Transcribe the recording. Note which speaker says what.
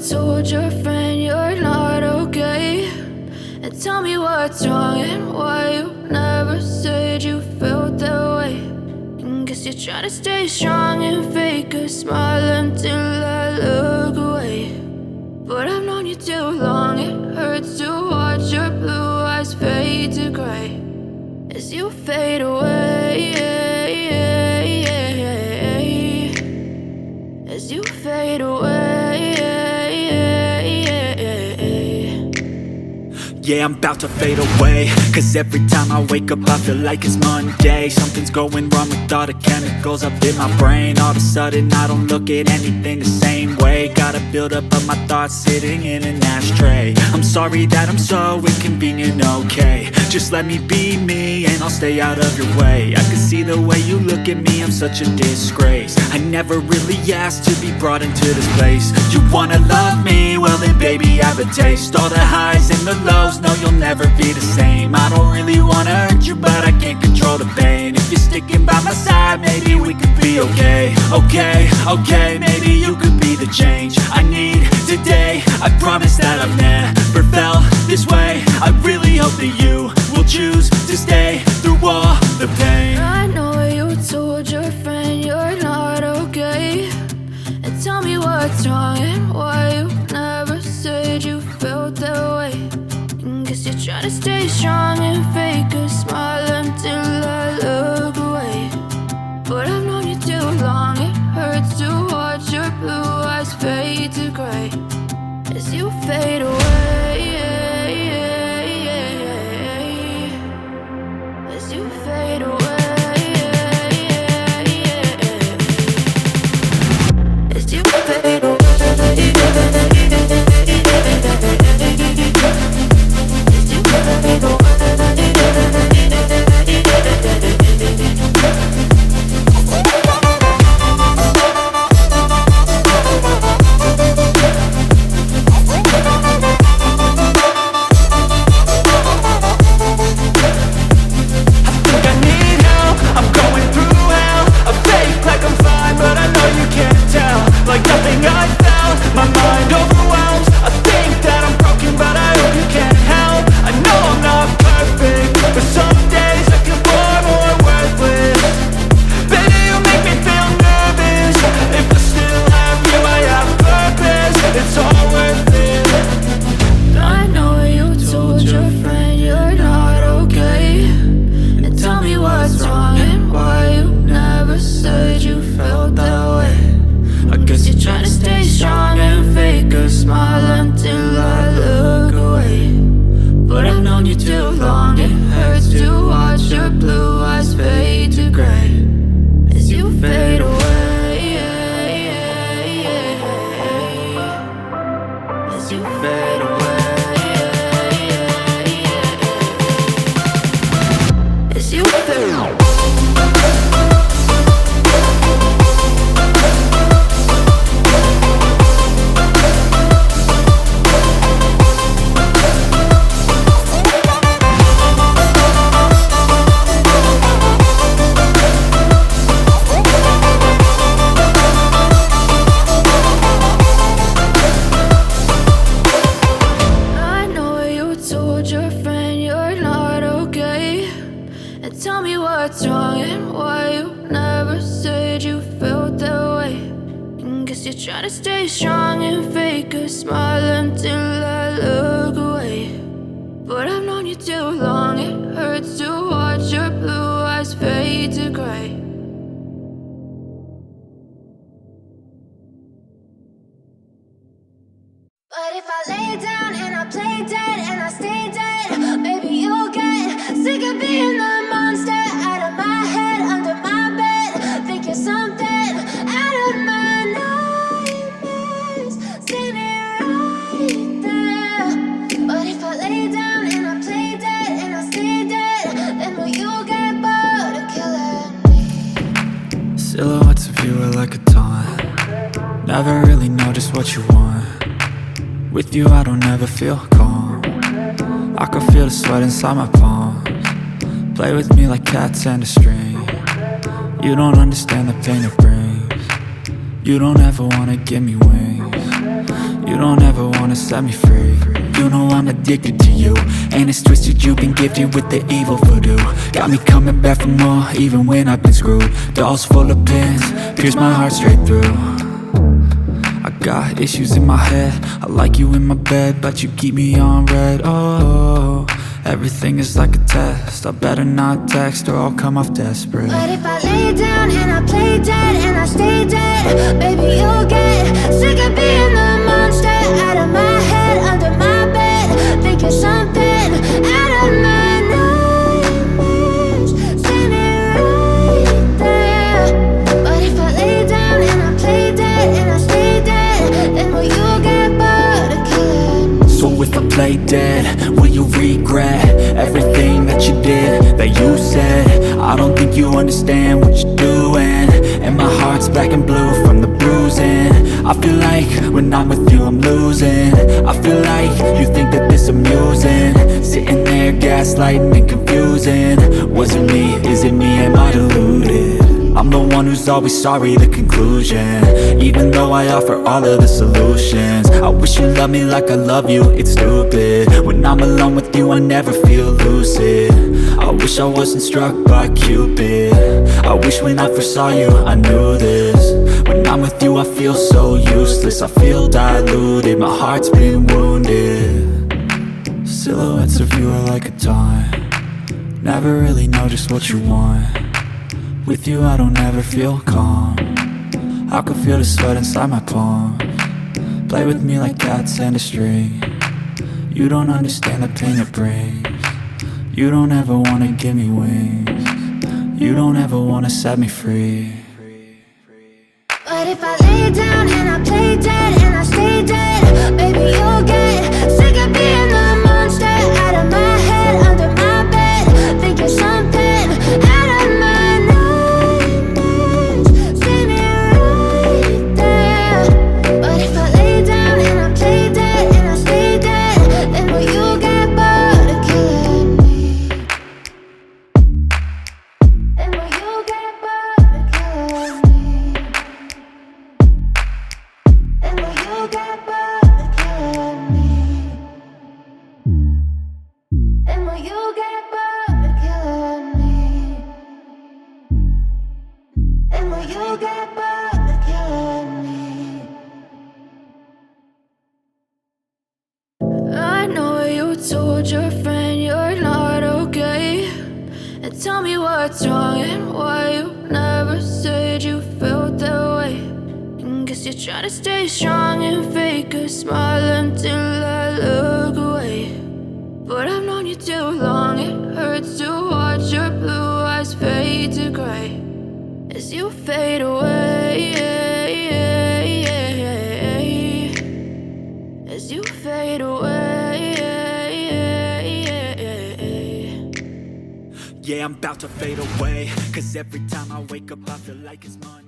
Speaker 1: told your friend you're not okay? And tell me what's wrong and why you never said you felt that way. And guess you're trying to stay strong and fake a smile until I look away. But I've known you too long, it hurts to watch your blue eyes fade to gray as you fade away, as you fade away.
Speaker 2: Yeah, I'm about to fade away, cause every time I wake up I feel like it's Monday. Something's going wrong with all the chemicals up in my brain. All of a sudden I don't look at anything the same way. Got a buildup of my thoughts sitting in an ashtray. I'm sorry that I'm so inconvenient, okay? Just let me be me and I'll stay out of your way. I can see the way you look at me, I'm such a disgrace. I never really asked to be brought into this place. You wanna love me? Well then baby I have a taste. All the highs and the lows, no, you'll never be the same. I don't really wanna hurt you, but I can't control the pain. If you're sticking by my side, maybe we could be okay. Okay, maybe you could be the change I need today. I promise that I've never felt this way. I really hope that you will choose to stay through all the pain.
Speaker 1: I know you told your friend you're not okay. And tell me what's wrong and why you never said you felt that way. Guess you're trying to stay strong and fake a smile until I look away. But I've known you too long, it hurts to watch your blue eyes fade to gray as you fade away, as you fade away, as you fade away.
Speaker 3: But if I lay down and I play dead and I stay dead, maybe you'll get sick of being the monster out of my head, under my bed. Think you're something out of my nightmares, standing right there. But if I lay down and I play dead and I stay dead, then will you get bored of killing me?
Speaker 2: Silhouettes of you are like a taunt. Never really know just what you want. With you I don't ever feel calm. I can feel the sweat inside my palms. Play with me like cats and a string. You don't understand the pain it brings. You don't ever wanna give me wings. You don't ever wanna set me free. You know I'm addicted to you, and it's twisted, you've been gifted with the evil voodoo. Got me coming back for more, even when I've been screwed. Dolls full of pins, pierce my heart straight through. I got issues in my head, I like you in my bed, but you keep me on red. Oh, everything is like a test, I better not text or I'll come off desperate.
Speaker 3: But if I lay down and I play dead and I stay dead, baby, you'll get sick of being the monster out of my head, under my bed. Think you're something out of my nightmares, standing right there. But if I lay down and I play dead and I stay dead, then will you get bored of killing me?
Speaker 2: So if I play dead, will you regret everything that you did, that you said? I don't think you understand what you're doing, and my heart's black and blue from the bruising. I feel like when I'm with you I'm losing. I feel like you think that this amusing, sitting there gaslighting and confusing. Was it me? Is it me? Am I deluded? I'm the one who's always sorry, the conclusion, even though I offer all of the solutions. I wish you loved me like I love you, it's stupid. When I'm alone with you I never feel lucid. I wish I wasn't struck by Cupid. I wish when I first saw you I knew this. When I'm with you I feel so useless, I feel diluted, my heart's been wounded. Silhouettes of you are like a taunt, never really know just what you want. With you I don't ever feel calm, I can feel the sweat inside my palm. Play with me like cats and a string. You don't understand the pain it brings. You don't ever wanna give me wings. You don't ever wanna set me free.
Speaker 3: But if I lay down and I play dead and I stay dead, baby, you'll get sick of being the monster out of my head, under my bed. Think you're something out of my nightmares, standing right there. But if I lay down and I play dead and I stay dead, then will you get bored of killing me? Then will you get bored of killing me? Then will you get bored of killing me? Then will you get bored of killing me? Then will you get bored of killing me?
Speaker 1: I know you told your friend you're not okay, and tell me what's wrong and why you never said you felt that way. And guess you're trying to stay strong and fake a smile until I look away. But I've known you too long, it hurts to watch your blue eyes fade to gray as you fade away, as you fade away.
Speaker 2: Yeah, I'm about to fade away, cause every time I wake up I feel like it's Monday.